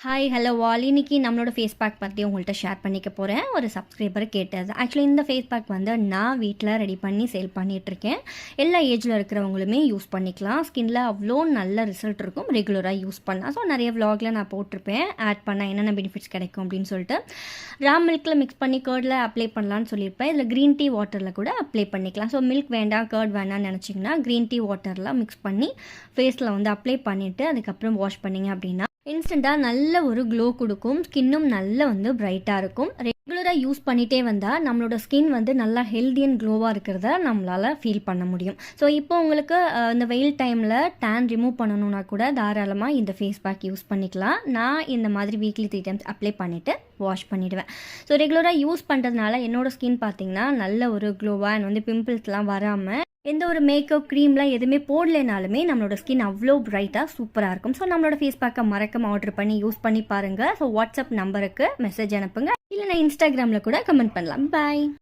Hi hello வால் இன்னைக்கு நம்மளோட face pack பற்றி உங்கள்கிட்ட ஷேர் பண்ணிக்க போகிறேன். ஒரு சப்ஸ்கிரைபர் கேட்டது. ஆக்சுவலி இந்த ஃபேஸ் பேக் வந்து நான் வீட்டில் ரெடி பண்ணி சேல் பண்ணிகிட்ருக்கேன். எல்லா ஏஜில் இருக்கிறவங்களுமே யூஸ் பண்ணிக்கலாம். ஸ்கின்னில் அவ்வளோ நல்ல ரிசல்ட் இருக்கும் ரெகுலராக யூஸ் பண்ணால். ஸோ நிறைய விலாகில் நான் போட்டிருப்பேன் ஆட் பண்ணால் என்னென்ன பெனிஃபிட்ஸ் கிடைக்கும் அப்படின்னு சொல்லிட்டு. ரா மில்கில் மிக்ஸ் பண்ணி கேர்டில் அப்ளை பண்ணலான்னு சொல்லியிருப்பேன். இதில் க்ரீன் டீ வாட்டரில் கூட அப்ளை பண்ணிக்கலாம். ஸோ மில்க் வேண்டாம் கேர்ட் வேண்டாம்னு நினச்சிங்கன்னா க்ரீன் டீ வாட்டரில் மிக்ஸ் பண்ணி ஃபேஸில் வந்து அப்ளை பண்ணிவிட்டு அதுக்கப்புறம் வாஷ் பண்ணிங்க அப்படின்னா இன்ஸ்டண்ட்டாக நல்ல ஒரு க்ளோ கொடுக்கும். ஸ்கின்னும் நல்ல வந்து பிரைட்டாக இருக்கும். ரெகுலராக யூஸ் பண்ணிகிட்டே வந்தால் நம்மளோட ஸ்கின் வந்து நல்லா ஹெல்தி அண்ட் க்ளோவாக இருக்கிறத நம்மளால் ஃபீல் பண்ண முடியும். ஸோ இப்போ உங்களுக்கு இந்த வெயில் டைமில் டேன் ரிமூவ் பண்ணணுன்னா கூட தாராளமாக இந்த ஃபேஸ் பேக் யூஸ் பண்ணிக்கலாம். நான் இந்த மாதிரி வீக்லி 3 டைம்ஸ் அப்ளை பண்ணிவிட்டு வாஷ் பண்ணிவிடுவேன். ஸோ ரெகுலராக யூஸ் பண்ணுறதுனால என்னோடய ஸ்கின் பார்த்திங்கன்னா நல்ல ஒரு க்ளோவாக அண்ட் வந்து பிம்பிள்ஸ்லாம் வராமல் எந்த ஒரு மேக்கப் க்ரீம்லாம் எதுவுமே போடலைனாலுமே நம்மளோட ஸ்கின் அவ்வளோ பிரைட்டாக சூப்பராக இருக்கும். ஸோ நம்மளோட ஃபேஸ் பேக்கை மறக்காம ஆர்டர் பண்ணி யூஸ் பண்ணி பாருங்கள். ஸோ வாட்ஸ்அப் நம்பருக்கு மெசேஜ் அனுப்புங்க, இல்லைனா இன்ஸ்டாகிராமில் கூட கமெண்ட் பண்ணலாம். பாய்.